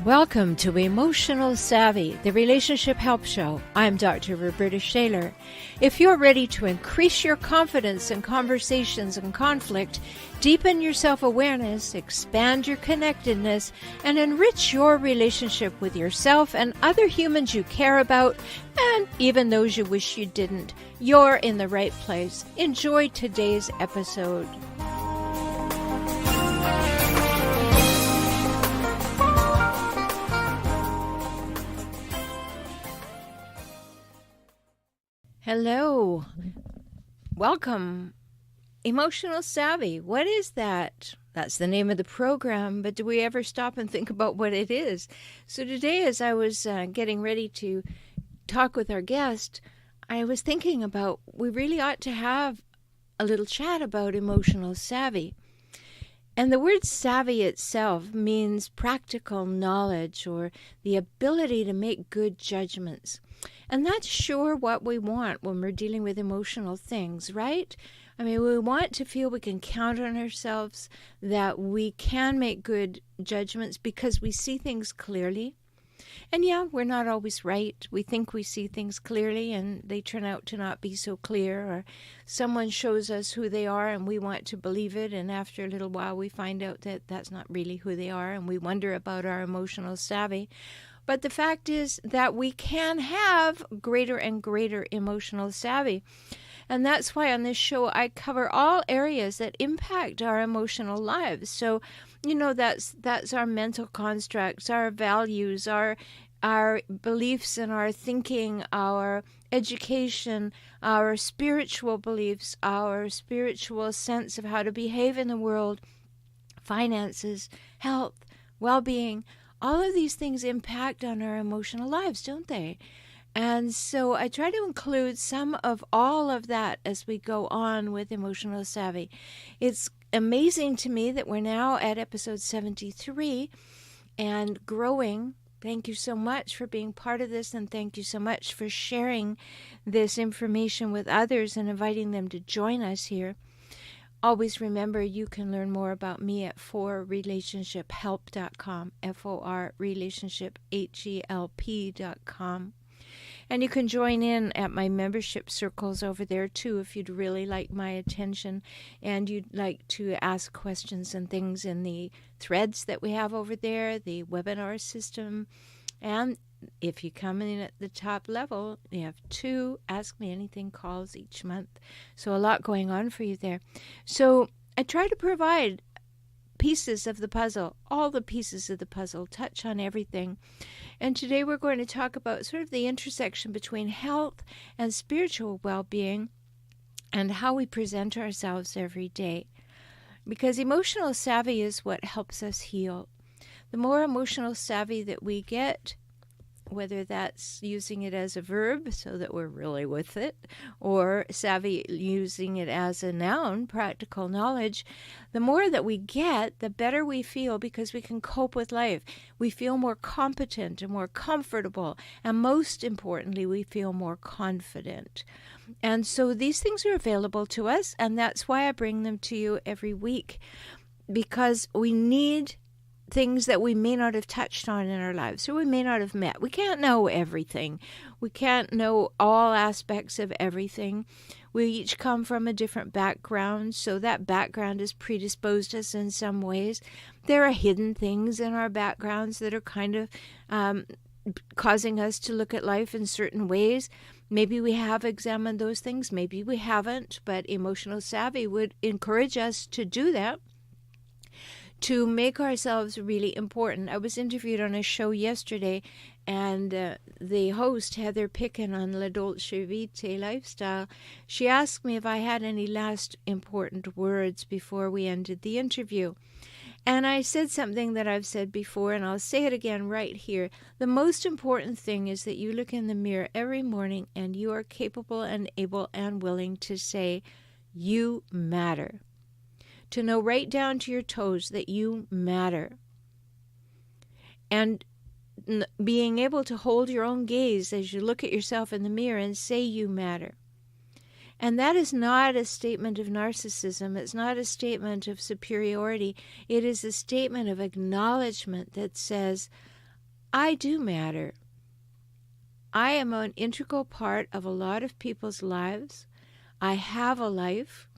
Welcome to Emotional Savvy, the Relationship Help Show. I'm Dr. Rhoberta Shaler. If you're ready to increase your confidence in conversations and conflict, deepen your self-awareness, expand your connectedness, and enrich your relationship with yourself and other humans you care about, and even those you wish you didn't, you're in the right place. Enjoy today's episode. Hello. Welcome. Emotional Savvy. What is that? That's the name of the program, but do we ever stop and think about what it is? So today, as I was getting ready to talk with our guest, I was thinking about we really ought to have a little chat about emotional savvy. And the word savvy itself means practical knowledge or the ability to make good judgments. And that's sure what we want when we're dealing with emotional things, right? I mean, we want to feel we can count on ourselves, that we can make good judgments because we see things clearly. And yeah, we're not always right. We think we see things clearly and they turn out to not be so clear, or someone shows us who they are and we want to believe it, and after a little while we find out that that's not really who they are and we wonder about our emotional savvy. But the fact is that we can have greater and greater emotional savvy. And that's why on this show I cover all areas that impact our emotional lives. So, you know, that's our mental constructs, our values, our beliefs and our thinking, our education, our spiritual beliefs, our spiritual sense of how to behave in the world, finances, health, well-being. All of these things impact on our emotional lives, don't they? And so I try to include some of all of that as we go on with Emotional Savvy. It's amazing to me that we're now at episode 73 and growing. Thank you so much for being part of this, and thank you so much for sharing this information with others and inviting them to join us here. Always remember, you can learn more about me at forrelationshiphelp.com, forrelationshiphelp.com. And you can join in at my membership circles over there too if you'd really like my attention and you'd like to ask questions and things in the threads that we have over there, the webinar system. And if you come in at the top level, you have 2 Ask Me Anything calls each month. So a lot going on for you there. So I try to provide pieces of the puzzle, all the pieces of the puzzle, touch on everything. And today we're going to talk about sort of the intersection between health and spiritual well-being and how we present ourselves every day. Because emotional savvy is what helps us heal. The more emotional savvy that we get, whether that's using it as a verb so that we're really with it, or savvy using it as a noun, practical knowledge, the more that we get, the better we feel because we can cope with life. We feel more competent and more comfortable, and most importantly, we feel more confident. And so these things are available to us, and that's why I bring them to you every week, because we need things that we may not have touched on in our lives, or we may not have met. We can't know everything. We can't know all aspects of everything. We each come from a different background, so that background has predisposed us in some ways. There are hidden things in our backgrounds that are kind of causing us to look at life in certain ways. Maybe we have examined those things, maybe we haven't, but Emotional Savvy would encourage us to do that, to make ourselves really important. I was interviewed on a show yesterday, and the host, Heather Pickin on La Dolce Vita Lifestyle, she asked me if I had any last important words before we ended the interview. And I said something that I've said before, and I'll say it again right here. The most important thing is that you look in the mirror every morning and you are capable and able and willing to say, you matter. To know right down to your toes that you matter. And being able to hold your own gaze as you look at yourself in the mirror and say you matter. And that is not a statement of narcissism. It's not a statement of superiority. It is a statement of acknowledgement that says, I do matter. I am an integral part of a lot of people's lives. I have a life.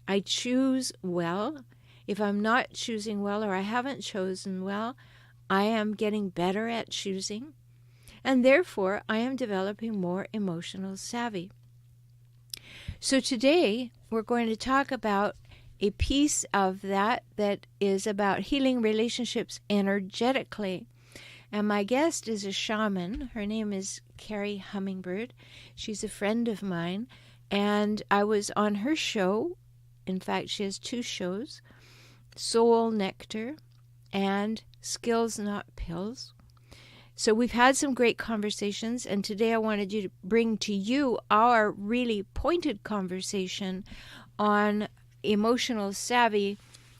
I choose well. If I'm not choosing well or I haven't chosen well, I am getting better at choosing. And therefore, I am developing more emotional savvy. So today, we're going to talk about a piece of that is about healing relationships energetically. And my guest is a shaman. Her name is Kerri Hummingbird. She's a friend of mine. And I was on her show. In fact, she has 2 shows, Soul Nectar and Skills Not Pills. So we've had some great conversations, and today I wanted you to bring to you our really pointed conversation on emotional savvy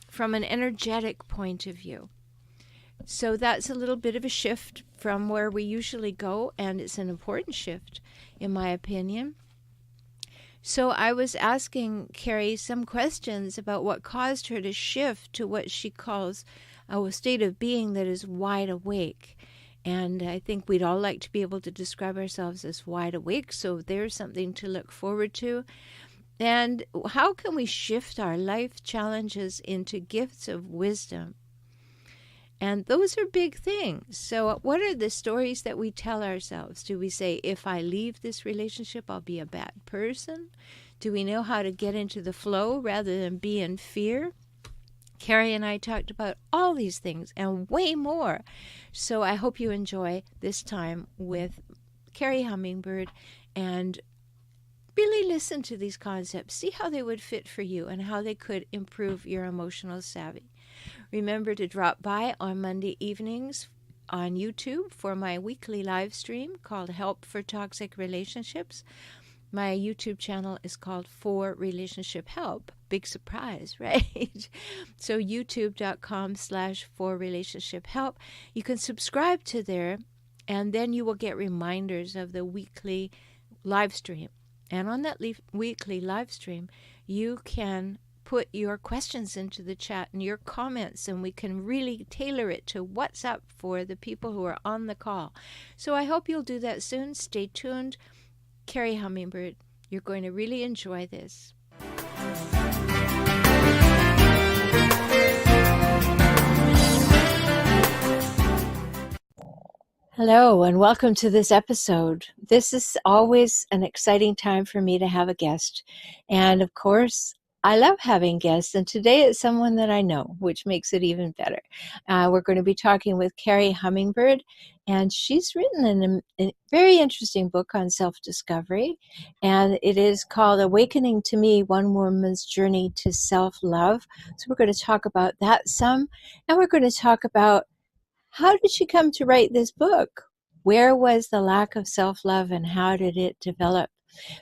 from an energetic point of view. So that's a little bit of a shift from where we usually go, and it's an important shift, in my opinion. So I was asking Kerri some questions about what caused her to shift to what she calls a state of being that is wide awake. And I think we'd all like to be able to describe ourselves as wide awake, so there's something to look forward to. And how can we shift our life challenges into gifts of wisdom? And those are big things. So what are the stories that we tell ourselves? Do we say, if I leave this relationship, I'll be a bad person? Do we know how to get into the flow rather than be in fear? Kerri and I talked about all these things and way more. So I hope you enjoy this time with Kerri Hummingbird and really listen to these concepts. See how they would fit for you and how they could improve your emotional savvy. Remember to drop by on Monday evenings on YouTube for my weekly live stream called Help for Toxic Relationships. My YouTube channel is called For Relationship Help. Big surprise, right? So youtube.com/For Relationship Help. You can subscribe to there, and then you will get reminders of the weekly live stream. And on that weekly live stream, you can put your questions into the chat and your comments, and we can really tailor it to what's up for the people who are on the call. So I hope you'll do that soon. Stay tuned. Kerri Hummingbird, you're going to really enjoy this. Hello, and welcome to this episode. This is always an exciting time for me to have a guest. And of course, I love having guests, and today it's someone that I know, which makes it even better. We're going to be talking with Kerri Hummingbird, and she's written a very interesting book on self-discovery, and it is called Awakening to Me, One Woman's Journey to Self-Love. So we're going to talk about that some, and we're going to talk about how did she come to write this book? Where was the lack of self-love, and how did it develop?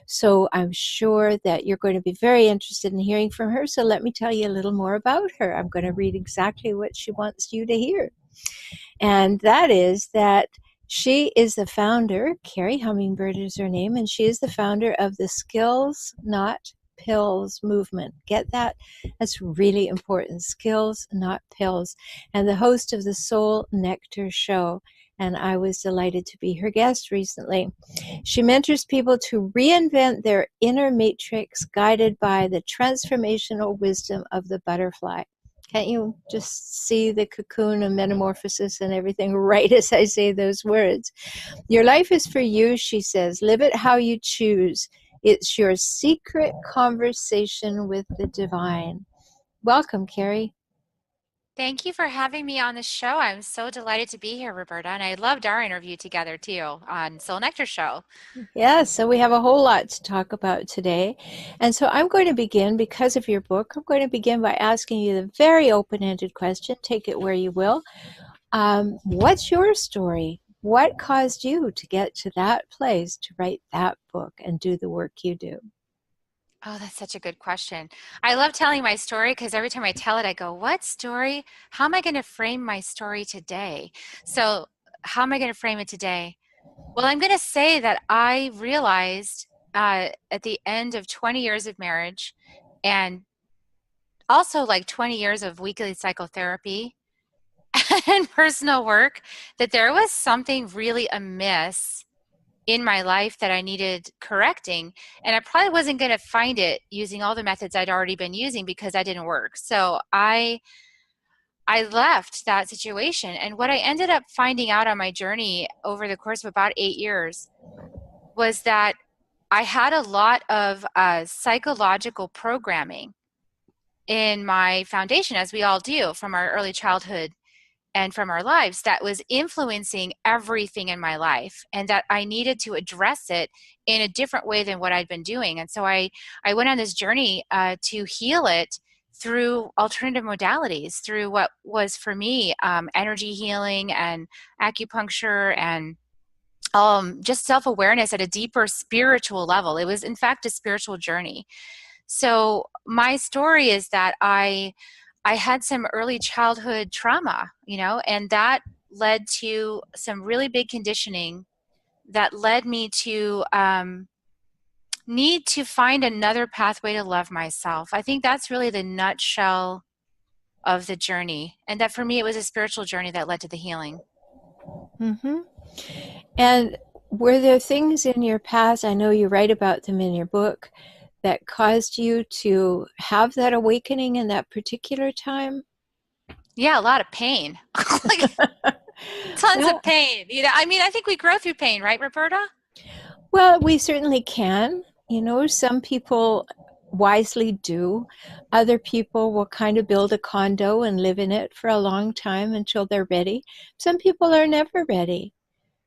So I'm sure that you're going to be very interested in hearing from her. So let me tell you a little more about her. I'm going to read exactly what she wants you to hear. And that is that she is the founder, Kerri Hummingbird is her name, and she is the founder of the Skills Not Pills movement. Get that? That's really important. Skills Not Pills. And the host of the Soul Nectar show. And I was delighted to be her guest recently. She mentors people to reinvent their inner matrix, guided by the transformational wisdom of the butterfly. Can't you just see the cocoon and metamorphosis and everything right as I say those words? Your life is for you, she says. Live it how you choose. It's your secret conversation with the divine. Welcome, Kerri. Thank you for having me on the show. I'm so delighted to be here, Rhoberta, and I loved our interview together too on Soul Nectar Show. Yeah, so we have a whole lot to talk about today. And so I'm going to begin, because of your book, I'm going to begin by asking you the very open-ended question. Take it where you will. What's your story? What caused you to get to that place to write that book and do the work you do? Oh, that's such a good question. I love telling my story because every time I tell it, I go, what story? How am I going to frame my story today? So how am I going to frame it today? Well, I'm going to say that I realized at the end of 20 years of marriage and also like 20 years of weekly psychotherapy and personal work that there was something really amiss in my life that I needed correcting. And I probably wasn't going to find it using all the methods I'd already been using because that didn't work. So I left that situation. And what I ended up finding out on my journey over the course of about 8 years was that I had a lot of psychological programming in my foundation, as we all do from our early childhood and from our lives, that was influencing everything in my life, and that I needed to address it in a different way than what I'd been doing. And so I went on this journey to heal it through alternative modalities, through what was for me energy healing and acupuncture and just self-awareness at a deeper spiritual level. It was, in fact, a spiritual journey. So my story is that I had some early childhood trauma, and that led to some really big conditioning that led me to need to find another pathway to love myself. I think that's really the nutshell of the journey. And that for me, it was a spiritual journey that led to the healing. Mm-hmm. And were there things in your past, I know you write about them in your book, that caused you to have that awakening in that particular time? Yeah, a lot of pain. Like tons Well, of pain. I mean, I think we grow through pain, right, Rhoberta? well, we certainly can. Some people wisely do. Other people will kind of build a condo and live in it for a long time until they're ready. Some people are never ready.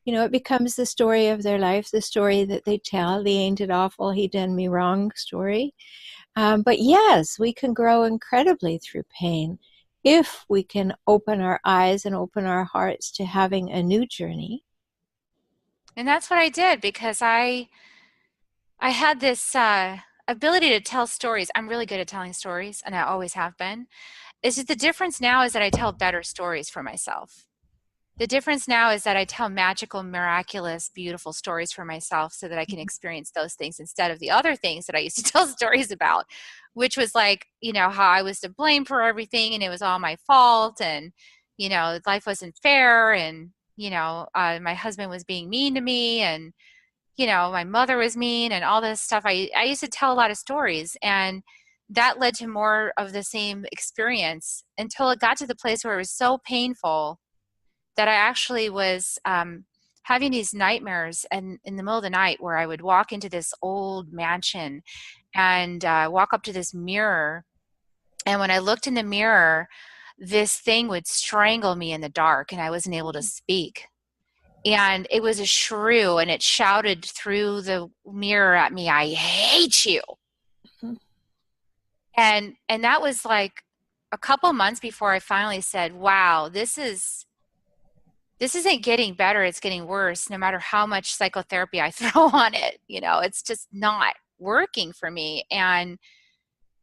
It becomes the story of their life, the story that they tell, the ain't it awful, he done me wrong story. But yes, we can grow incredibly through pain if we can open our eyes and open our hearts to having a new journey. And that's what I did because I had this ability to tell stories. I'm really good at telling stories, and I always have been. It's just the difference now is that I tell better stories for myself. The difference now is that I tell magical, miraculous, beautiful stories for myself so that I can experience those things instead of the other things that I used to tell stories about, which was like, how I was to blame for everything and it was all my fault and, life wasn't fair and, my husband was being mean to me and, my mother was mean and all this stuff. I used to tell a lot of stories, and that led to more of the same experience until it got to the place where it was so painful that I actually was having these nightmares and in the middle of the night where I would walk into this old mansion and walk up to this mirror. And when I looked in the mirror, this thing would strangle me in the dark and I wasn't able to speak. And it was a shrew and it shouted through the mirror at me, "I hate you." And that was like a couple months before I finally said, wow, this isn't getting better, it's getting worse no matter how much psychotherapy I throw on it. It's just not working for me. And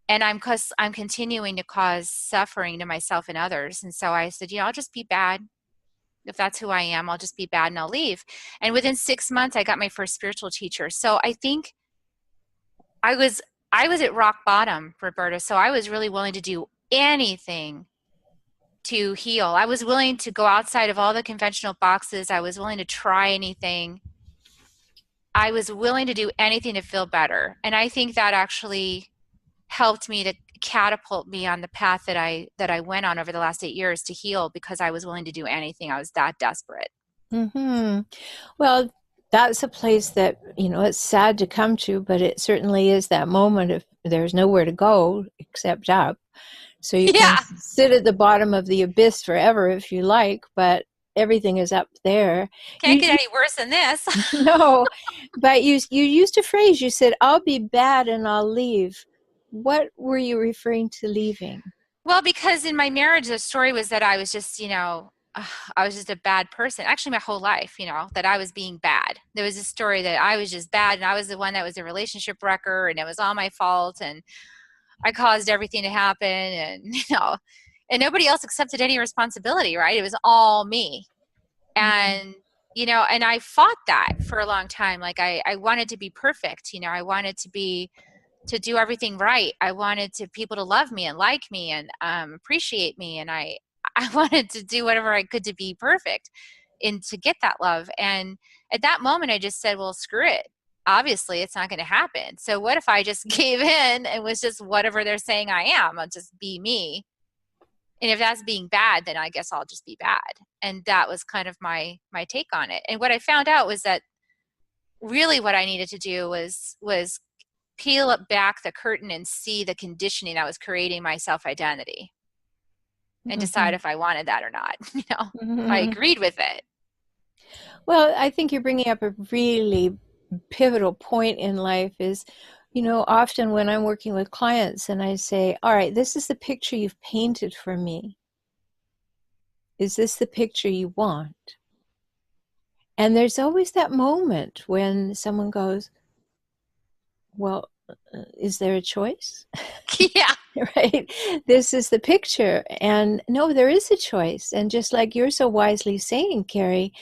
I'm continuing to cause suffering to myself and others. And so I said, I'll just be bad. If that's who I am, I'll just be bad and I'll leave. And within 6 months, I got my first spiritual teacher. So I think I was I was at rock bottom, Roberta. So I was really willing to do anything to heal. I was willing to go outside of all the conventional boxes. I was willing to try anything. I was willing to do anything to feel better. And I think that actually helped me to catapult me on the path that I went on over the last 8 years to heal because I was willing to do anything. I was that desperate. Mm-hmm. Well, that's a place that, it's sad to come to, but it certainly is that moment if there's nowhere to go except up. So you can Yeah. sit at the bottom of the abyss forever if you like, but everything is up there. Can't get any worse than this. No, but you used a phrase. You said, "I'll be bad and I'll leave." What were you referring to leaving? Well, because in my marriage, the story was that I was just, I was just a bad person. Actually, my whole life, that I was being bad. There was a story that I was just bad and I was the one that was a relationship wrecker and it was all my fault and I caused everything to happen and, and nobody else accepted any responsibility, right? It was all me. And and I fought that for a long time. Like I wanted to be perfect. I wanted to do everything right. I wanted to people to love me and like me and appreciate me. And I wanted to do whatever I could to be perfect and to get that love. And at that moment, I just said, well, screw it. Obviously, it's not going to happen. So what if I just gave in and was just whatever they're saying I am? I'll just be me. And if that's being bad, then I guess I'll just be bad. And that was kind of my take on it. And what I found out was that really what I needed to do was peel up back the curtain and see the conditioning that was creating my self-identity and decide Mm-hmm. if I wanted that or not, if I Mm-hmm. agreed with it. Well, I think you're bringing up a really pivotal point in life is, often when I'm working with clients and I say, all right, this is the picture you've painted for me. Is this the picture you want? And there's always that moment when someone goes, well, is there a choice? Yeah. Right? This is the picture. And no, there is a choice. And just like you're so wisely saying, Kerri,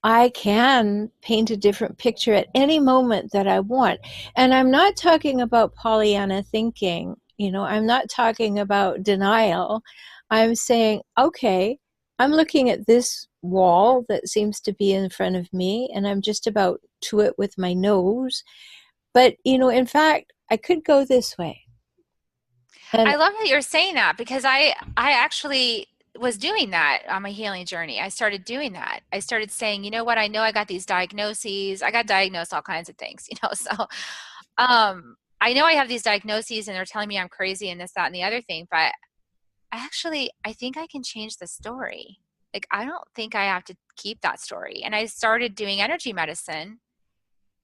I can paint a different picture at any moment that I want. And I'm not talking about Pollyanna thinking, I'm not talking about denial. I'm saying, okay, I'm looking at this wall that seems to be in front of me, and I'm just about to it with my nose. But, in fact, I could go this way. And I love that you're saying that because I actually was doing that on my healing journey. I started doing that. I started saying, you know what, I know I got these diagnoses. I got diagnosed all kinds of things, so I know I have these diagnoses and they're telling me I'm crazy and this, that, and the other thing, but I think I can change the story. Like, I don't think I have to keep that story. And I started doing energy medicine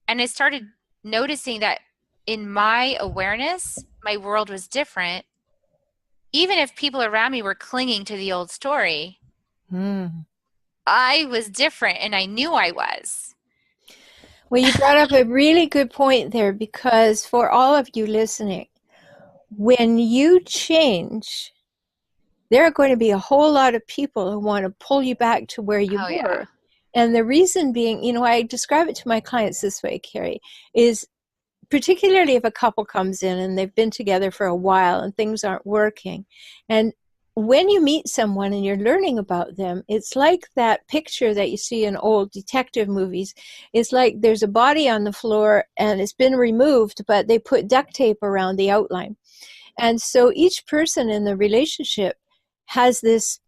and I started noticing that in my awareness, my world was different. Even if people around me were clinging to the old story, hmm. I was different and I knew I was. Well, you brought up a really good point there because for all of you listening, when you change, there are going to be a whole lot of people who want to pull you back to where you Oh, were. yeah. And the reason being, I describe it to my clients this way, Kerri, is particularly if a couple comes in and they've been together for a while and things aren't working. And when you meet someone and you're learning about them, it's like that picture that you see in old detective movies. It's like there's a body on the floor and it's been removed, but they put duct tape around the outline. And so each person in the relationship has this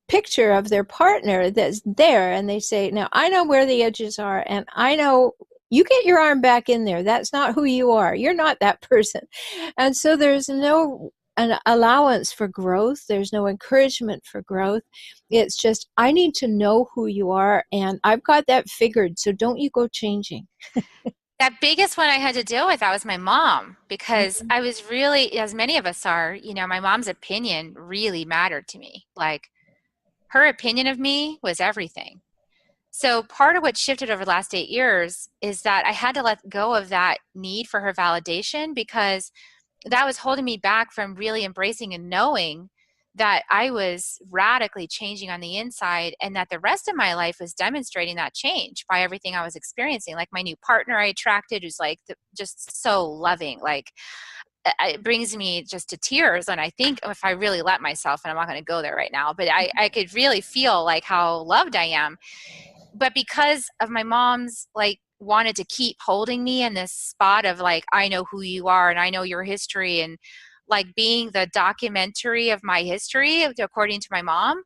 picture of their partner that's there, and they say, now I know where the edges are, and I know you get your arm back in there. That's not who you are. You're not that person. And so there's no an allowance for growth. There's no encouragement for growth. It's just, I need to know who you are, and I've got that figured, so don't you go changing. That biggest one I had to deal with, that was my mom, because Mm-hmm. I was really, as many of us are, my mom's opinion really mattered to me. Like, her opinion of me was everything. So part of what shifted over the last 8 years is that I had to let go of that need for her validation because that was holding me back from really embracing and knowing that I was radically changing on the inside and that the rest of my life was demonstrating that change by everything I was experiencing. Like my new partner I attracted who's like just so loving, like it brings me just to tears. And I think if I really let myself, and I'm not going to go there right now, but I could really feel like how loved I am. But because of my mom's like wanted to keep holding me in this spot of like, I know who you are and I know your history, and like being the documentary of my history according to my mom,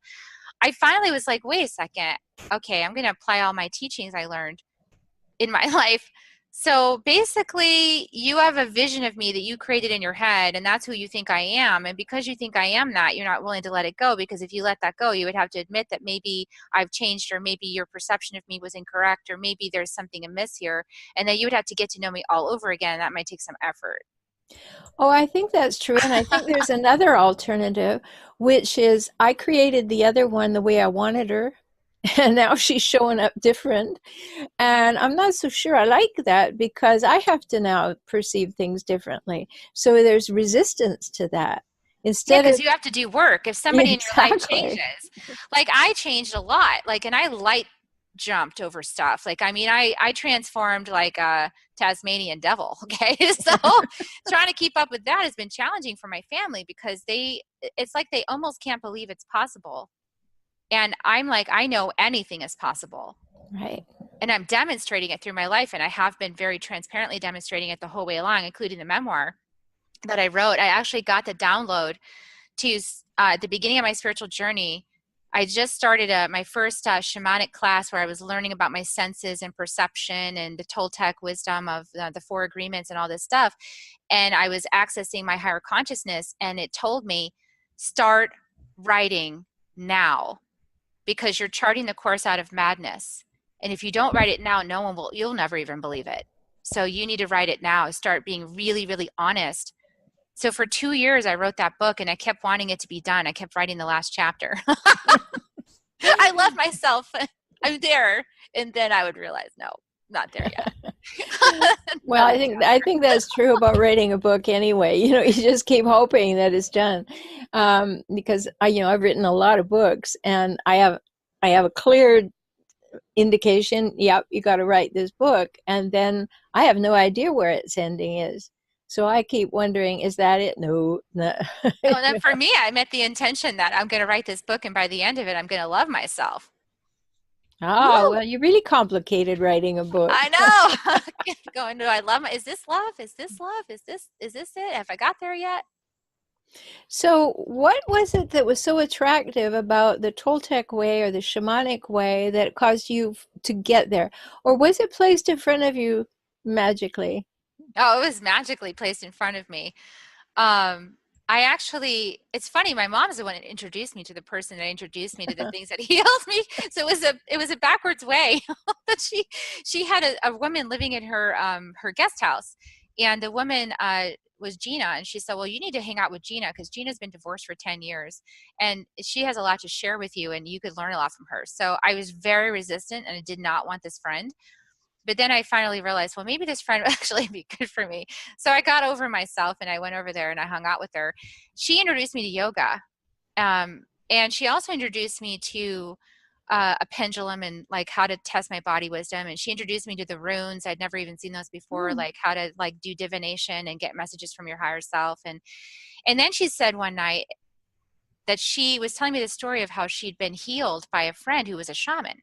I finally was like, wait a second, okay, I'm going to apply all my teachings I learned in my life. So basically, you have a vision of me that you created in your head, and that's who you think I am. And because you think I am that, you're not willing to let it go, because if you let that go, you would have to admit that maybe I've changed, or maybe your perception of me was incorrect, or maybe there's something amiss here, and that you would have to get to know me all over again. That might take some effort. Oh, I think that's true. And I think there's another alternative, which is I created the other one the way I wanted her. And now she's showing up different. And I'm not so sure I like that because I have to now perceive things differently. So there's resistance to that. Yeah, Instead because of, you have to do work. If somebody in your life exactly. changes, like I changed a lot, like, and I light jumped over stuff. Like, I mean, I transformed like a Tasmanian devil. Okay. So trying to keep up with that has been challenging for my family because it's like they almost can't believe it's possible. And I'm like, I know anything is possible. Right. And I'm demonstrating it through my life. And I have been very transparently demonstrating it the whole way along, including the memoir that I wrote. I actually got the download to the beginning of my spiritual journey. I just started my first shamanic class where I was learning about my senses and perception and the Toltec wisdom of the four agreements and all this stuff. And I was accessing my higher consciousness, and it told me, start writing now, because you're charting the course out of madness. And if you don't write it now, you'll never even believe it. So you need to write it now. Start being really, really honest. So for 2 years, I wrote that book, and I kept wanting it to be done. I kept writing the last chapter. I love myself. I'm there. And then I would realize, no, not there yet. Well, I think that's true about writing a book anyway. You just keep hoping that it's done. Because I've written a lot of books, and I have a clear indication. Yep, you got to write this book, and then I have no idea where its ending is. So I keep wondering, is that it? No. No, and then for me, I met the intention that I'm going to write this book, and by the end of it, I'm going to love myself. Oh, well, you really complicated writing a book. I know. Going, do I love is this love? Is this love? Is this it? Have I got there yet? So what was it that was so attractive about the Toltec way or the shamanic way that caused you to get there? Or was it placed in front of you magically? Oh, it was magically placed in front of me. It's funny, my mom's the one that introduced me to the person that introduced me to the things that healed me. So it was a backwards way. But she had a woman living in her guest house, and the woman was Gina, and she said, well, you need to hang out with Gina because Gina's been divorced for 10 years and she has a lot to share with you, and you could learn a lot from her. So I was very resistant, and I did not want this friend. But then I finally realized, well, maybe this friend would actually be good for me. So I got over myself, and I went over there and I hung out with her. She introduced me to yoga. And she also introduced me to a pendulum and like how to test my body wisdom. And she introduced me to the runes. I'd never even seen those before, like how to like do divination and get messages from your higher self. And then she said one night that she was telling me the story of how she'd been healed by a friend who was a shaman.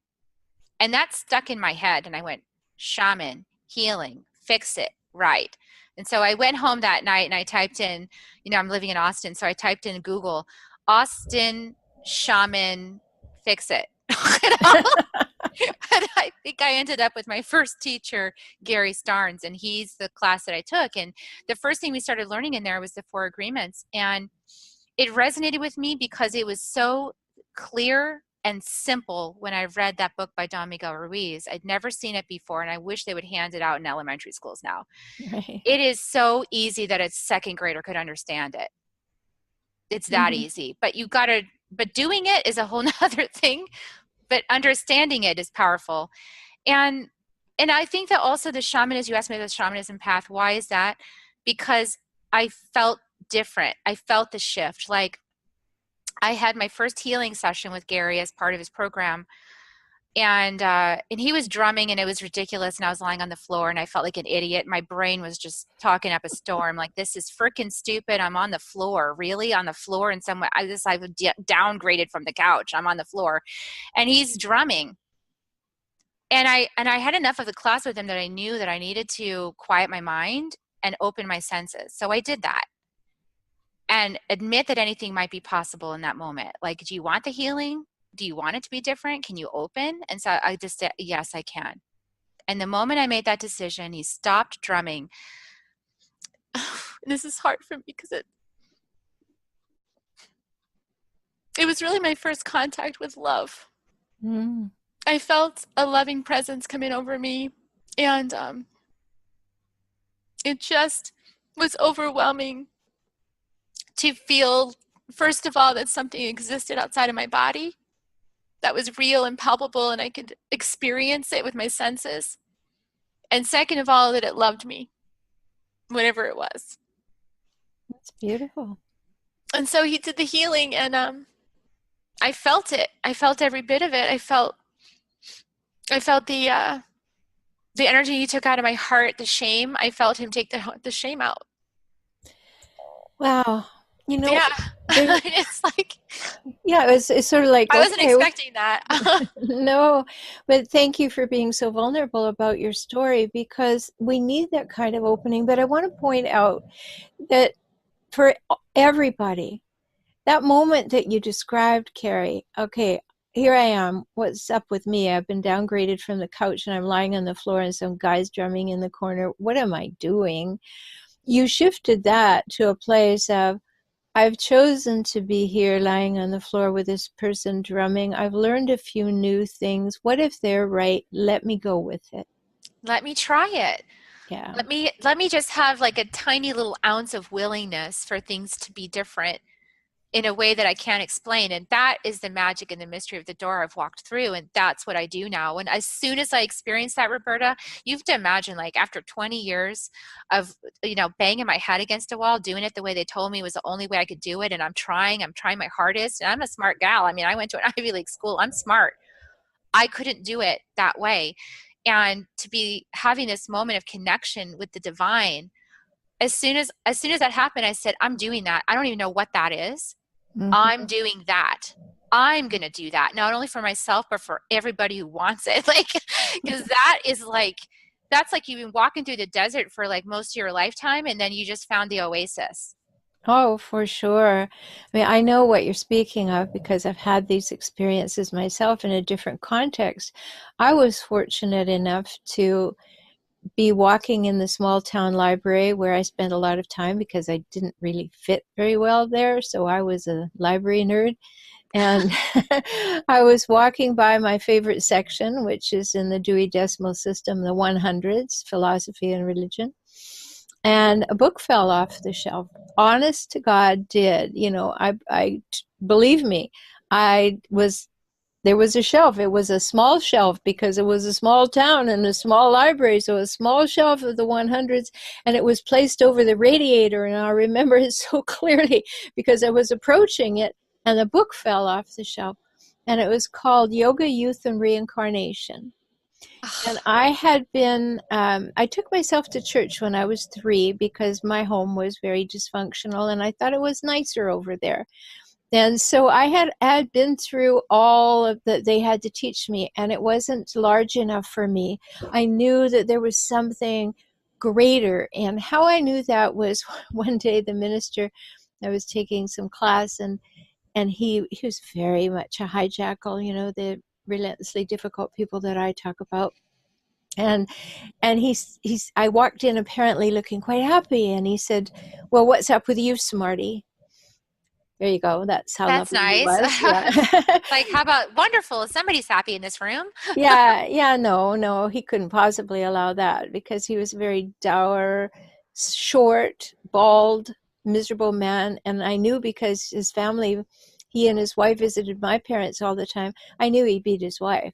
And that stuck in my head. And I went, shaman, healing, fix it, right. And so I went home that night and I typed in, I'm living in Austin. So I typed in Google, Austin shaman, fix it. And I think I ended up with my first teacher, Gary Starnes, and he's the class that I took. And the first thing we started learning in there was the four agreements. And it resonated with me because it was so clear and simple when I read that book by Don Miguel Ruiz. I'd never seen it before, and I wish they would hand it out in elementary schools now. Right. It is so easy that a second grader could understand it. It's that easy. But but doing it is a whole nother thing. But understanding it is powerful. And I think that also the shamanism, you asked me the shamanism path, why is that? Because I felt different. I felt the shift. Like I had my first healing session with Gary as part of his program, and he was drumming, and it was ridiculous, and I was lying on the floor, and I felt like an idiot. My brain was just talking up a storm, like, this is freaking stupid. I'm on the floor, really on the floor, and I've downgraded from the couch. I'm on the floor, and he's drumming, and I had enough of the class with him that I knew that I needed to quiet my mind and open my senses. So I did that. And admit that anything might be possible in that moment. Like, do you want the healing? Do you want it to be different? Can you open? And so I just said, yes, I can. And the moment I made that decision, he stopped drumming. This is hard for me because it was really my first contact with love. I felt a loving presence coming over me, and it just was overwhelming to feel, first of all, that something existed outside of my body that was real and palpable, and I could experience it with my senses. And second of all, that it loved me, whatever it was. That's beautiful. And so he did the healing, and I felt it. I felt every bit of it. I felt I felt the energy he took out of my heart, the shame. I felt him take the shame out. Wow. You know, Yeah. there, It's like yeah, it's sort of like, I wasn't okay, expecting that. no, but thank you for being so vulnerable about your story because we need that kind of opening. But I want to point out that for everybody, that moment that you described, Kerri, okay, here I am. What's up with me? I've been downgraded from the couch and I'm lying on the floor and some guy's drumming in the corner. What am I doing? You shifted that to a place of, I've chosen to be here lying on the floor with this person drumming. I've learned a few new things. What if they're right? Let me go with it. Let me try it. Yeah. Let me just have like a tiny little ounce of willingness for things to be different in a way that I can't explain. And that is the magic and the mystery of the door I've walked through. And that's what I do now. And as soon as I experienced that, Rhoberta, you have to imagine like after 20 years of, banging my head against a wall, doing it the way they told me was the only way I could do it. And I'm trying my hardest. And I'm a smart gal. I mean, I went to an Ivy League school. I'm smart. I couldn't do it that way. And to be having this moment of connection with the divine, as soon as that happened, I said, I'm doing that. I don't even know what that is. I'm Mm-hmm. doing that. I'm going to do that, not only for myself, but for everybody who wants it. Like, because that's like you've been walking through the desert for like most of your lifetime, and then you just found the oasis. Oh, for sure. I mean, I know what you're speaking of because I've had these experiences myself in a different context. I was fortunate enough to be walking in the small town library where I spent a lot of time because I didn't really fit very well there. So I was a library nerd. And I was walking by my favorite section, which is in the Dewey Decimal System, the 100s, philosophy and religion. And a book fell off the shelf. Honest to God, did. I believe me, I was there was a shelf. It was a small shelf because it was a small town and a small library. So a small shelf of the 100s, and it was placed over the radiator. And I remember it so clearly because I was approaching it and the book fell off the shelf. And it was called Yoga, Youth, and Reincarnation. And I took myself to church when I was 3 because my home was very dysfunctional and I thought it was nicer over there. And so I had been through all of that they had to teach me, and it wasn't large enough for me. I knew that there was something greater, and how I knew that was one day the minister, I was taking some class, and he was very much a hijackal, the relentlessly difficult people that I talk about. And he's I walked in apparently looking quite happy, and he said, "Well, what's up with you, smarty?" There you go. That's how That's lovely he nice. was. Yeah. Like, how about wonderful? Somebody's happy in this room. Yeah, no, he couldn't possibly allow that because he was a very dour, short, bald, miserable man. And I knew because his family, he and his wife visited my parents all the time. I knew he beat his wife.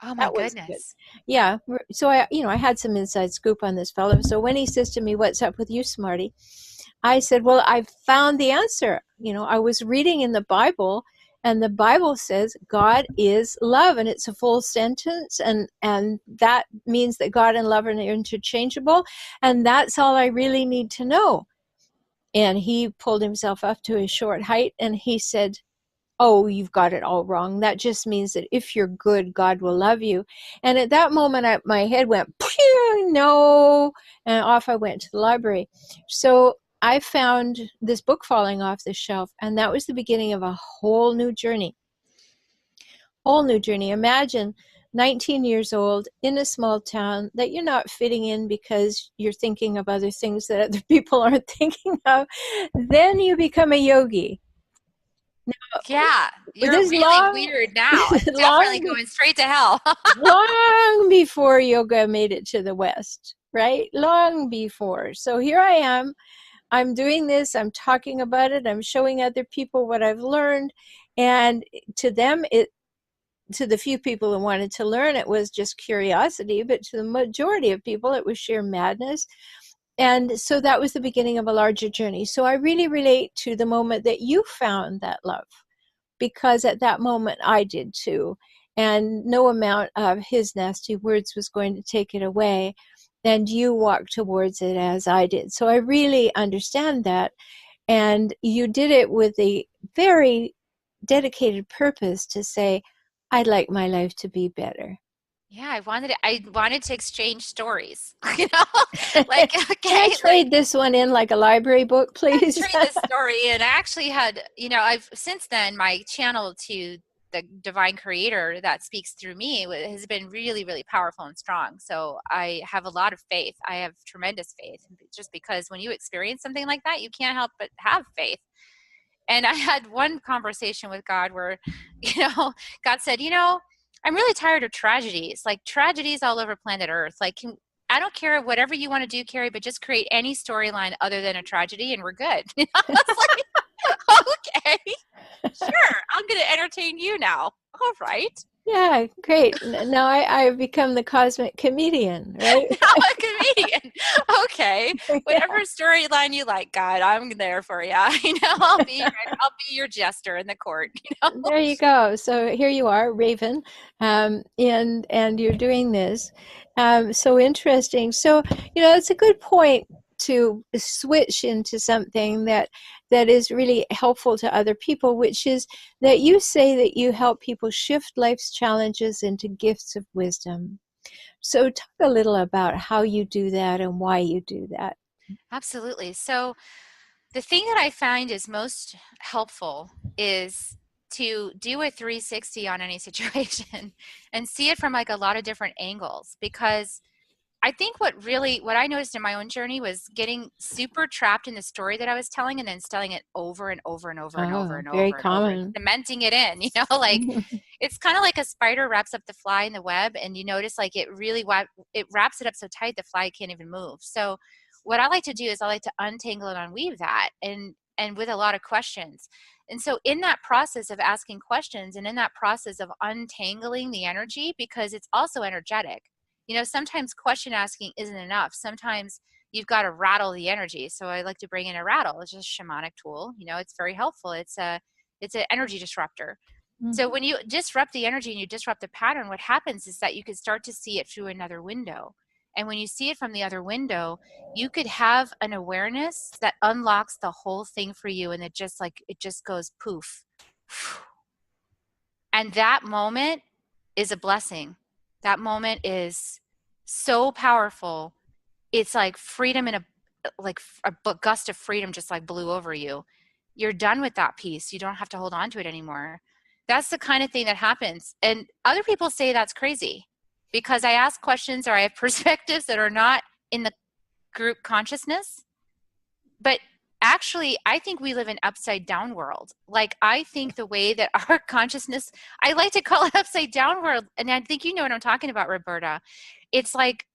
Oh my That was good. goodness. Yeah. So I had some inside scoop on this fellow. So when he says to me, "What's up with you, Smarty?" I said, "Well, I found the answer. I was reading in the Bible, and the Bible says God is love, and it's a full sentence, and that means that God and love are interchangeable, and that's all I really need to know." And he pulled himself up to his short height, and he said, "Oh, you've got it all wrong. That just means that if you're good, God will love you." And at that moment, my head went, "Pew, no," and off I went to the library. So I found this book falling off the shelf, and that was the beginning of a whole new journey. Whole new journey. Imagine 19 years old in a small town that you're not fitting in because you're thinking of other things that other people aren't thinking of. Then you become a yogi. Yeah, you're This really long, weird now and definitely long, going straight to hell. long before yoga made it to the West, right? Long before. So here I am. I'm doing this. I'm talking about it. I'm showing other people what I've learned. And to them, to the few people who wanted to learn, it was just curiosity. But to the majority of people, it was sheer madness. And so that was the beginning of a larger journey. So I really relate to the moment that you found that love because at that moment I did too. and no amount of his nasty words was going to take it away. And you walked towards it as I did. So I really understand that. And you did it with a very dedicated purpose to say, I'd like my life to be better. Yeah, I wanted to exchange stories. You know, like Can I okay, like trade this one in like a library book, let's please? trade this story. And I actually had, I've since then my channel to the divine creator that speaks through me has been really, really powerful and strong. So I have a lot of faith. I have tremendous faith just because when you experience something like that, you can't help but have faith. And I had one conversation with God where, God said, I'm really tired of tragedies, like tragedies all over planet Earth. Like, I don't care whatever you want to do, Kerri, but just create any storyline other than a tragedy and we're good. I was like, okay, sure. I'm going to entertain you now. All right. Yeah, great. Now I've become the cosmic comedian, right? Now a comedian. Okay. Yeah. Whatever storyline you like, God, I'm there for you. I'll be your jester in the court, There you go. So here you are, Raven, and you're doing this. So interesting. So it's a good point to switch into something that is really helpful to other people, which is that you say that you help people shift life's challenges into gifts of wisdom. So talk a little about how you do that and why you do that. Absolutely. So the thing that I find is most helpful is to do a 360 on any situation and see it from like a lot of different angles, because I think what I noticed in my own journey was getting super trapped in the story that I was telling and then telling it over and over and over and over Oh, and very over and over, common. cementing it in, like it's kind of like a spider wraps up the fly in the web, and you notice like it wraps it up so tight the fly can't even move. So what I like to do is I like to untangle and unweave that, and with a lot of questions. And so in that process of asking questions and in that process of untangling the energy, because it's also energetic, sometimes question asking isn't enough. Sometimes you've got to rattle the energy. So I like to bring in a rattle. It's just a shamanic tool. It's very helpful. It's an energy disruptor. So when you disrupt the energy and you disrupt the pattern, what happens is that you can start to see it through another window. And when you see it from the other window, you could have an awareness that unlocks the whole thing for you. And it just goes poof. And that moment is a blessing. That moment is so powerful. It's like freedom in a gust of freedom just like blew over you. You're done with that piece. You don't have to hold on to it anymore. That's the kind of thing that happens. And other people say that's crazy because I ask questions or I have perspectives that are not in the group consciousness. But actually, I think we live in upside down world. Like, I think the way that our consciousness, I like to call it upside down world. And I think you know what I'm talking about, Rhoberta. It's like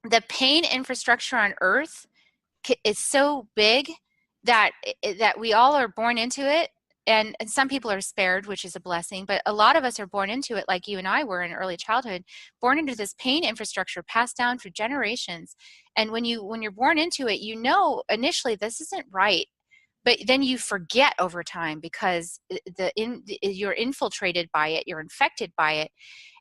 the pain infrastructure on earth is so big that we all are born into it, and some people are spared, which is a blessing, but a lot of us are born into it, like you and I were in early childhood, born into this pain infrastructure passed down for generations. And when you're born into it, initially this isn't right, but then you forget over time because you're infiltrated by it, you're infected by it,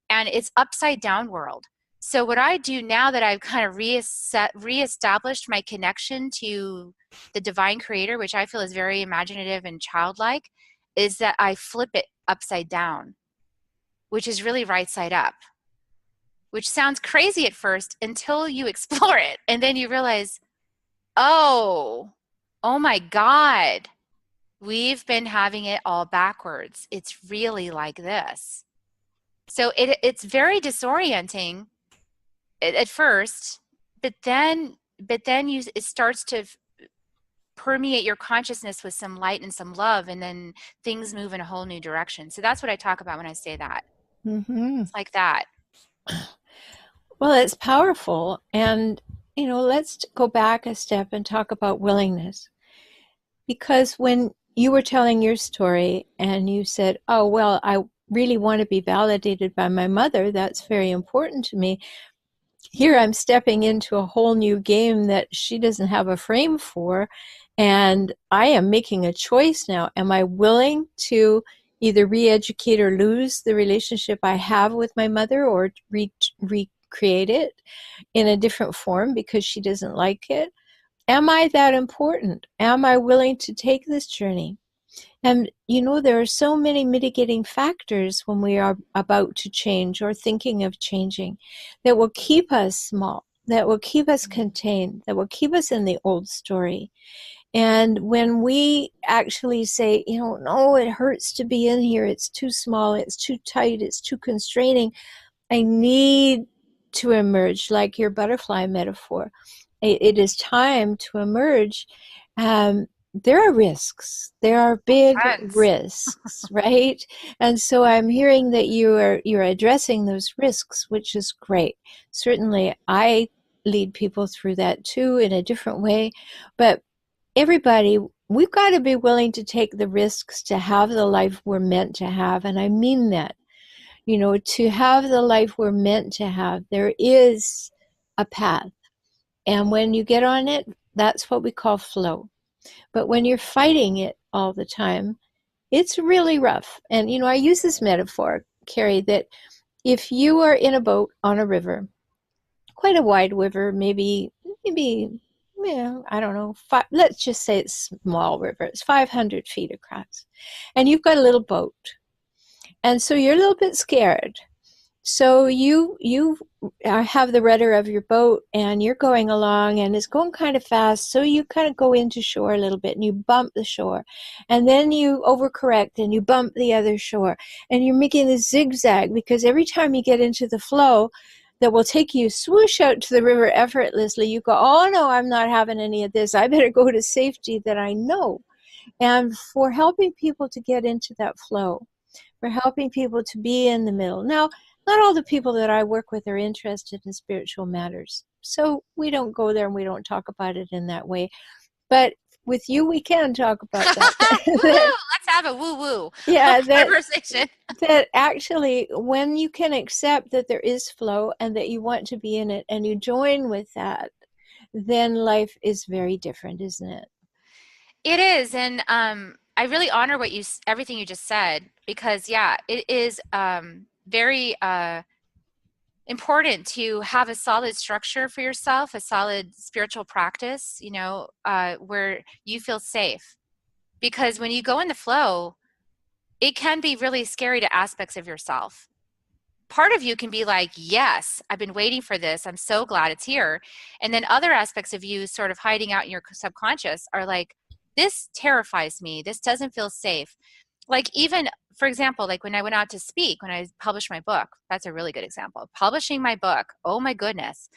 and it's upside down world. So what I do now that I've kind of reestablished my connection to the divine creator, which I feel is very imaginative and childlike, is that I flip it upside down, which is really right side up, which sounds crazy at first until you explore it. And then you realize, oh my God, we've been having it all backwards. It's really like this. So it's very disorienting at first, but then it starts to permeate your consciousness with some light and some love, and then things move in a whole new direction. So that's what I talk about when I say that. Mm-hmm. It's like that. Well, it's powerful. And, let's go back a step and talk about willingness. Because when you were telling your story and you said, oh, well, I really want to be validated by my mother, that's very important to me. Here I'm stepping into a whole new game that she doesn't have a frame for. And I am making a choice now. Am I willing to either re-educate or lose the relationship I have with my mother, or recreate it in a different form because she doesn't like it? Am I that important? Am I willing to take this journey? And there are so many mitigating factors when we are about to change or thinking of changing that will keep us small, that will keep us contained, that will keep us in the old story. And when we actually say, no, it hurts to be in here, it's too small, it's too tight, it's too constraining, I need to emerge, like your butterfly metaphor. It is time to emerge. There are risks. There are big Tons. risks, right? And so I'm hearing that you're addressing those risks, which is great. Certainly, I lead people through that too in a different way. But everybody, we've got to be willing to take the risks to have the life we're meant to have. And I mean that. To have the life we're meant to have, there is a path. And when you get on it, that's what we call flow. But when you're fighting it all the time, it's really rough. And, I use this metaphor, Kerri, that if you are in a boat on a river, quite a wide river, maybe, I don't know, let's just say it's a small river, it's 500 feet across, and you've got a little boat. And so you're a little bit scared. So you have the rudder of your boat and you're going along and it's going kind of fast. So you kind of go into shore a little bit and you bump the shore. And then you overcorrect and you bump the other shore. And you're making this zigzag because every time you get into the flow that will take you swoosh out to the river effortlessly, you go, oh no, I'm not having any of this. I better go to safety that I know. And for helping people to get into that flow, for helping people to be in the middle. Now, not all the people that I work with are interested in spiritual matters. So we don't go there and we don't talk about it in that way. But with you, we can talk about that. Let's have a woo-woo conversation. That actually, when you can accept that there is flow and that you want to be in it and you join with that, then life is very different, isn't it? It is, and I really honor everything you just said, because it is very important to have a solid structure for yourself, a solid spiritual practice, where you feel safe. Because when you go in the flow, it can be really scary to aspects of yourself. Part of you can be like, yes, I've been waiting for this. I'm so glad it's here. And then other aspects of you sort of hiding out in your subconscious are like, this terrifies me. This doesn't feel safe. Like, even, for example, like when I went out to speak, when I published my book, that's a really good example. Publishing my book, oh my goodness,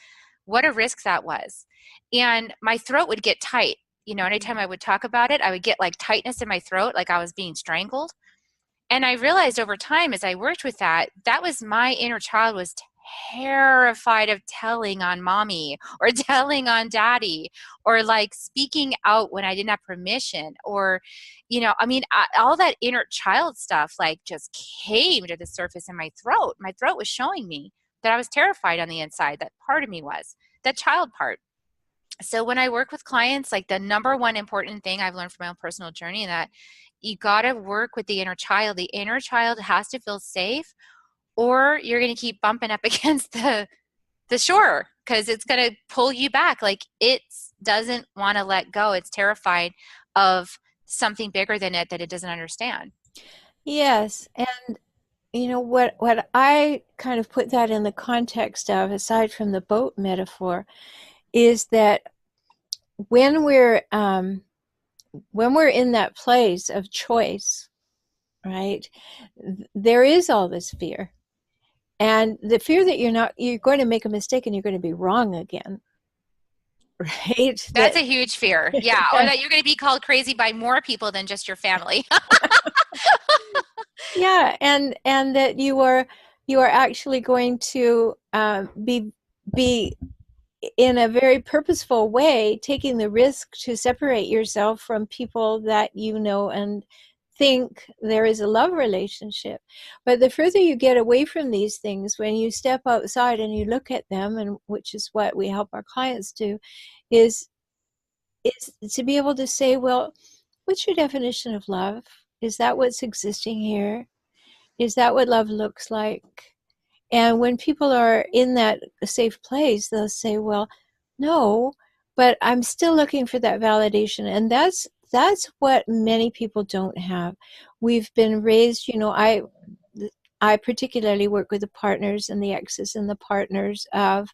what a risk that was. And my throat would get tight. Anytime I would talk about it, I would get like tightness in my throat, like I was being strangled. And I realized over time, as I worked with that was my inner child was terrified of telling on mommy or telling on daddy, or like speaking out when I didn't have permission, or, all that inner child stuff like just came to the surface in my throat. My throat was showing me that I was terrified on the inside. That part of me was that child part. So when I work with clients, like the number one important thing I've learned from my own personal journey, that you got to work with the inner child. The inner child has to feel safe, or you're going to keep bumping up against the shore, because it's going to pull you back. Like, it doesn't want to let go. It's terrified of something bigger than it that it doesn't understand. Yes. And what I kind of put that in the context of, aside from the boat metaphor, is that when we're in that place of choice, right, there is all this fear, and the fear that you're going to make a mistake and you're going to be wrong again, right? That's a huge fear. Yeah. Or that you're going to be called crazy by more people than just your family. Yeah, and that you are actually going to be in a very purposeful way taking the risk to separate yourself from people that and think there is a love relationship. But the further you get away from these things, when you step outside and you look at them, and which is what we help our clients do, is to be able to say, well, what's your definition of love? Is that what's existing here? Is that what love looks like? And when people are in that safe place, they'll say, well, no, but I'm still looking for that validation. And that's what many people don't have. We've been raised, I particularly work with the partners and the exes and the partners of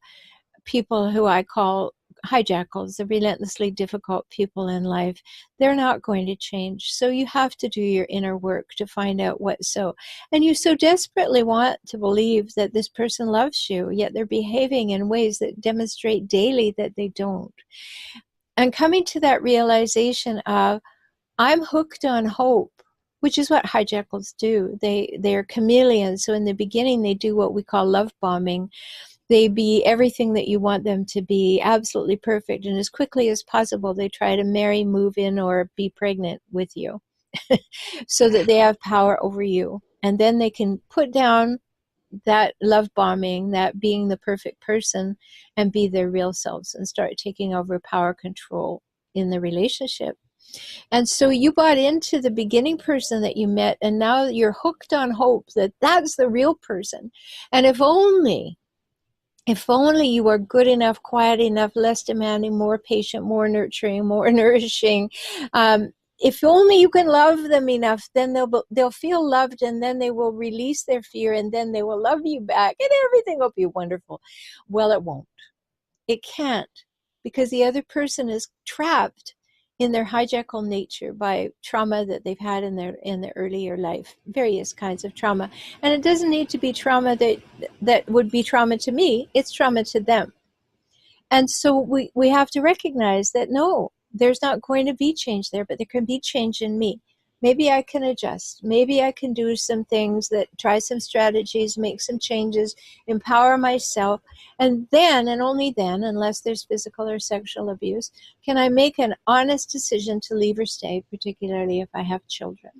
people who I call hijackals, the relentlessly difficult people in life. They're not going to change. So you have to do your inner work to find out what so. And you so desperately want to believe that this person loves you, yet they're behaving in ways that demonstrate daily that they don't. And coming to that realization of, I'm hooked on hope, which is what hijackals do. They're chameleons. So in the beginning, they do what we call love bombing. They be everything that you want them to be, absolutely perfect. And as quickly as possible, they try to marry, move in, or be pregnant with you so that they have power over you. And then they can put down that love bombing, that being the perfect person, and be their real selves and start taking over power control in the relationship. And so you bought into the beginning person that you met, and now you're hooked on hope that that's the real person. And if only you are good enough, quiet enough, less demanding, more patient, more nurturing, more nourishing, if only you can love them enough, then they'll feel loved, and then they will release their fear, and then they will love you back, and everything will be wonderful. Well, it won't. It can't, because the other person is trapped in their hijackal nature by trauma that they've had in their earlier life, various kinds of trauma. And it doesn't need to be trauma that would be trauma to me. It's trauma to them. And so we have to recognize that, no, there's not going to be change there, but there can be change in me. Maybe I can adjust. Maybe I can do some things, that try some strategies, make some changes, empower myself. And then, and only then, unless there's physical or sexual abuse, can I make an honest decision to leave or stay, particularly if I have children.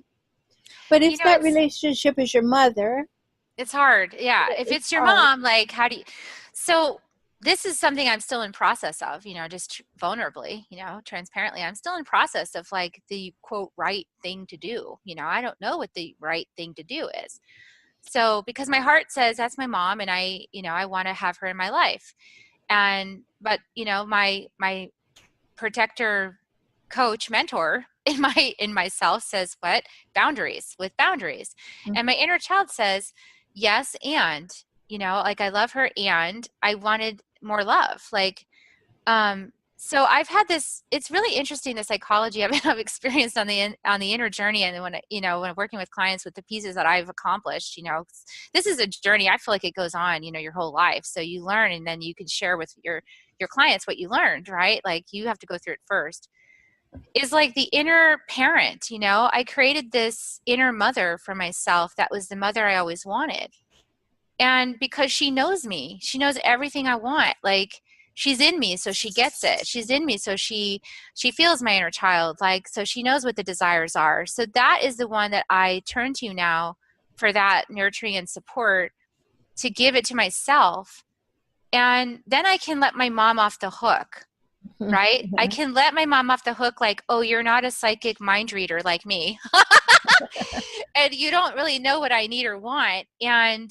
But if that relationship is your mother, it's hard. Yeah. If it's your mom, like, how do you, so this is something I'm still in process of, just vulnerably, transparently, I'm still in process of like the quote right thing to do. I don't know what the right thing to do is. So because my heart says that's my mom, and I want to have her in my life. But my protector, coach, mentor in myself says, what? Boundaries. Mm-hmm. And my inner child says, yes, and like, I love her, and I wanted more love. Like, so I've had this, it's really interesting, the psychology I've experienced on the inner journey. And when when I'm working with clients with the pieces that I've accomplished, this is a journey. I feel like it goes on, your whole life. So you learn, and then you can share with your clients what you learned, right? Like, you have to go through it first. Is like the inner parent, I created this inner mother for myself. That was the mother I always wanted. And because she knows me, she knows everything I want. Like, she's in me, so she gets it. She's in me, so she feels my inner child. Like, so she knows what the desires are. So that is the one that I turn to now for that nurturing and support, to give it to myself. And then I can let my mom off the hook, right? Mm-hmm. I can let my mom off the hook, like, oh, you're not a psychic mind reader like me. And you don't really know what I need or want. And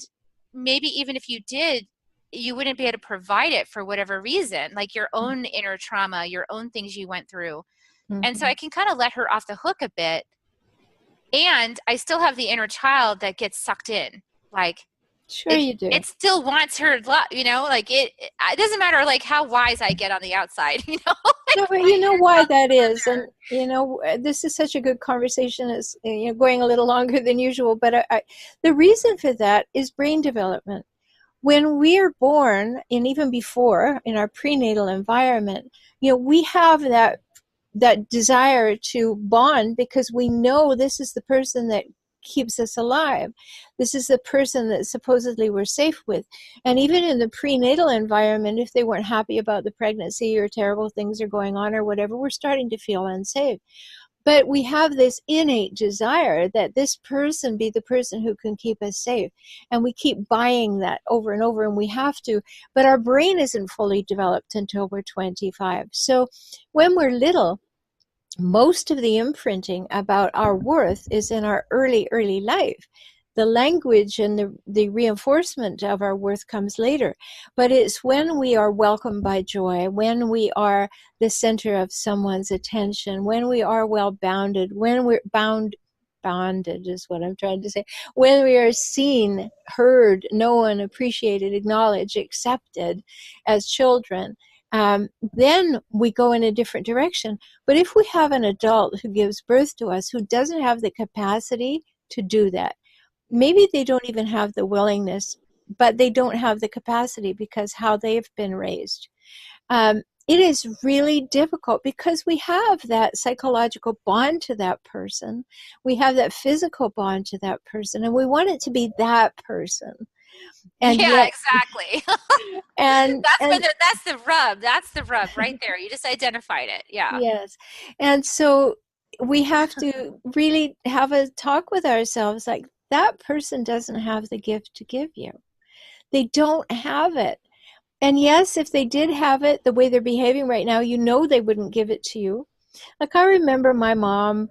maybe even if you did, you wouldn't be able to provide it for whatever reason, like your own inner trauma, your own things you went through. Mm-hmm. And so I can kind of let her off the hook a bit. And I still have the inner child that gets sucked in. Like, sure, you do. It still wants her, like it doesn't matter like how wise I get on the outside, No, but you know why that is. And, this is such a good conversation. It's, going a little longer than usual. But the reason for that is brain development. When we are born, and even before, in our prenatal environment, we have that desire to bond, because we know this is the person that keeps us alive. This is the person that supposedly we're safe with. And even in the prenatal environment, if they weren't happy about the pregnancy, or terrible things are going on or whatever, we're starting to feel unsafe. But we have this innate desire that this person be the person who can keep us safe. And we keep buying that over and over, and we have to. But our brain isn't fully developed until we're 25. So when we're little, most of the imprinting about our worth is in our early life. The language and the reinforcement of our worth comes later. But it's when we are welcomed by joy, when we are the center of someone's attention, when we are well bounded, when we're bonded is what I'm trying to say, when we are seen, heard, known, appreciated, acknowledged, accepted as children, then we go in a different direction. But if we have an adult who gives birth to us who doesn't have the capacity to do that, maybe they don't even have the willingness, but they don't have the capacity because how they've been raised. It is really difficult because we have that psychological bond to that person. We have that physical bond to that person, and we want it to be that person. And Yeah, yet, exactly. and That's the rub. That's the rub right there. You just identified it. Yeah. yes. And so we have to really have a talk with ourselves like, that person doesn't have the gift to give you. They don't have it. And yes, if they did have it, the way they're behaving right now, you know they wouldn't give it to you. Like I remember my mom,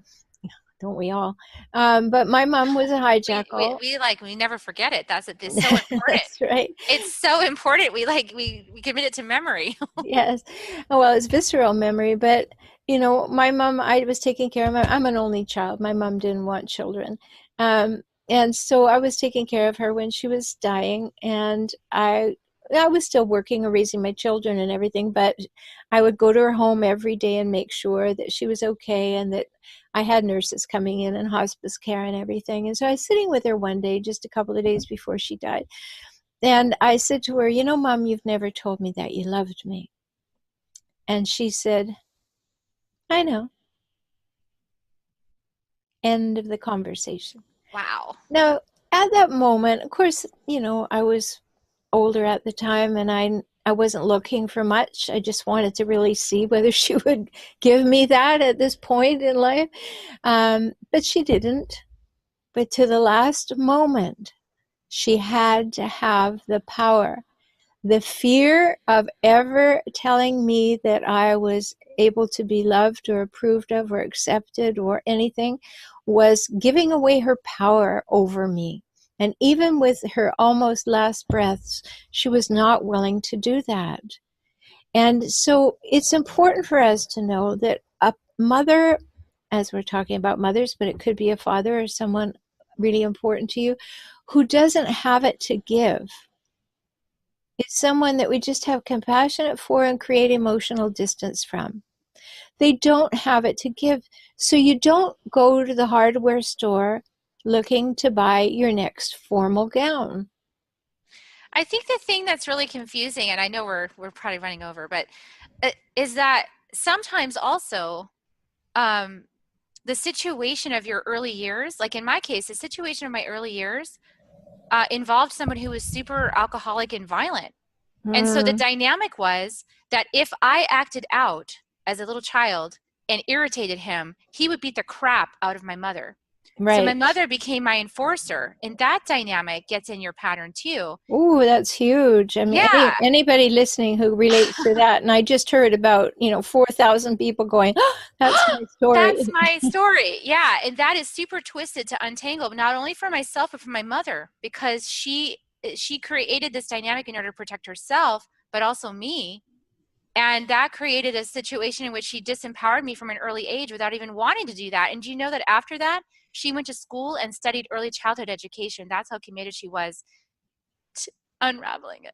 don't we all? But my mom was a hijackal. We never forget it. It's so important. That's right. It's so important. We commit it to memory. Yes. Oh, well, it's visceral memory, but my mom, I was taking care of I'm an only child. My mom didn't want children. And so I was taking care of her when she was dying, and I was still working and raising my children and everything, but I would go to her home every day and make sure that she was okay and that I had nurses coming in and hospice care and everything. And so I was sitting with her one day, just a couple of days before she died. And I said to her, Mom, you've never told me that you loved me. And she said, I know. End of the conversation. Wow. Now, at that moment, of course, I was older at the time, and I wasn't looking for much. I just wanted to really see whether she would give me that at this point in life. But she didn't. But to the last moment, she had to have the power. The fear of ever telling me that I was able to be loved or approved of or accepted or anything was giving away her power over me. And even with her almost last breaths, she was not willing to do that. And so it's important for us to know that a mother, as we're talking about mothers, but it could be a father or someone really important to you, who doesn't have it to give, it's someone that we just have compassion for and create emotional distance from. They don't have it to give. So you don't go to the hardware store looking to buy your next formal gown. I think the thing that's really confusing, and I know we're probably running over, but is that sometimes also the situation of your early years, like in my case, the situation of my early years involved someone who was super alcoholic and violent. And so the dynamic was that if I acted out as a little child and irritated him, he would beat the crap out of my mother. Right. So my mother became my enforcer, and that dynamic gets in your pattern too. Oh, that's huge. I mean, Yeah. anybody listening who relates to that, and I just heard about 4,000 people going, oh, that's my story. That's my story. Yeah, and that is super twisted to untangle, not only for myself but for my mother, because she created this dynamic in order to protect herself, but also me. And that created a situation in which she disempowered me from an early age without even wanting to do that. And do you know that after that, she went to school and studied early childhood education? That's how committed she was to unraveling it.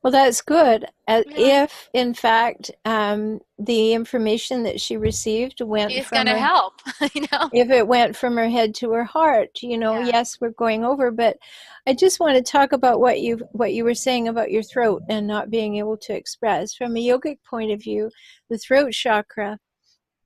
Well, that's good. Yeah. If, in fact, the information that she received went It's from going to her, help, if it went from her head to her heart, Yeah. yes, we're going over, but I just want to talk about what you were saying about your throat and not being able to express. From a yogic point of view, the throat chakra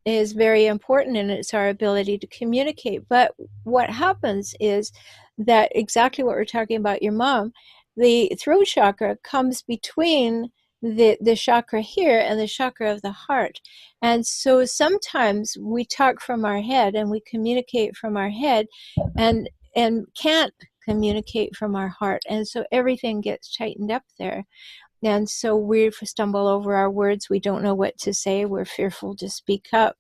is very important, and it's our ability to communicate. But what happens is that exactly what we're talking about your mom, the throat chakra comes between the chakra here and the chakra of the heart. And so sometimes we talk from our head and we communicate from our head and can't communicate from our heart. And so everything gets tightened up there. And so we stumble over our words. We don't know what to say. We're fearful to speak up.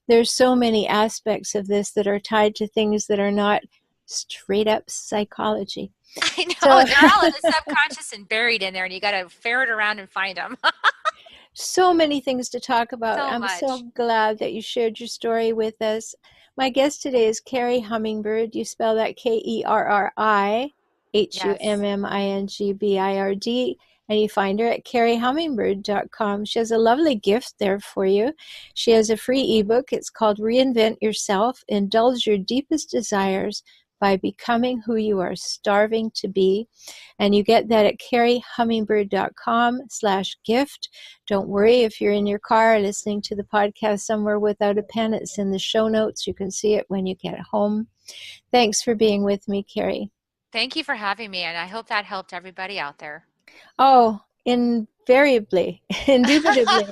There's so many aspects of this that are tied to things that are not straight up psychology. I know. So, They're all in the subconscious and buried in there, and you got to ferret around and find them. so many things to talk about. So I'm so much. glad that you shared your story with us. My guest today is Kerri Hummingbird. You spell that Yes. KerriHummingbird, and you find her at kerryhummingbird.com. She has a lovely gift there for you. She has a free ebook. It's called Reinvent Yourself, Indulge Your Deepest Desires by Becoming Who You Are Starving to Be. And you get that at kerryhummingbird.com/gift. Don't worry if you're in your car listening to the podcast somewhere without a pen. It's in the show notes. You can see it when you get home. Thanks for being with me, Kerri. Thank you for having me, and I hope that helped everybody out there. Oh, invariably, indubitably,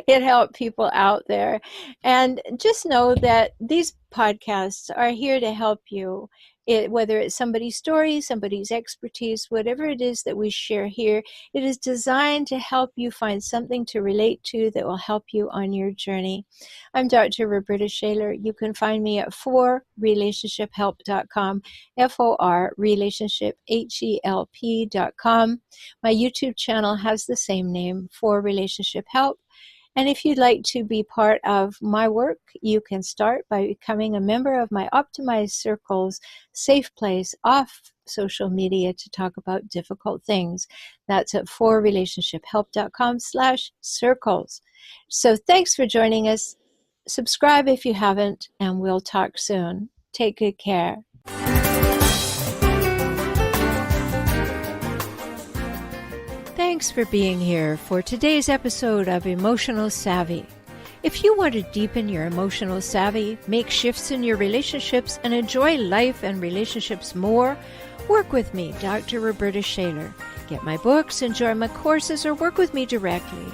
it helped people out there. And just know that these podcasts are here to help you. Whether it's somebody's story, somebody's expertise, whatever it is that we share here, it is designed to help you find something to relate to that will help you on your journey. I'm Dr. Rhoberta Shaler. You can find me at forrelationshiphelp.com, FORrelationshiphelp.com. My YouTube channel has the same name, For Relationship Help. And if you'd like to be part of my work, you can start by becoming a member of my Optimized Circles safe place off social media to talk about difficult things. That's at forrelationshiphelp.com/circles. So thanks for joining us. Subscribe if you haven't, and we'll talk soon. Take good care. Thanks for being here for today's episode of Emotional Savvy. If you want to deepen your emotional savvy, make shifts in your relationships, and enjoy life and relationships more, work with me, Dr. Rhoberta Shaler. Get my books, enjoy my courses, or work with me directly.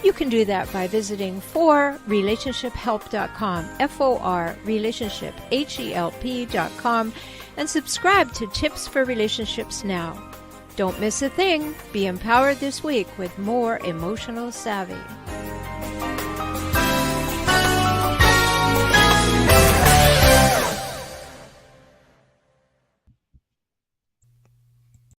You can do that by visiting forrelationshiphelp.com, FORrelationshiphelp.com, and subscribe to Tips for Relationships now. Don't miss a thing. Be empowered this week with more emotional savvy.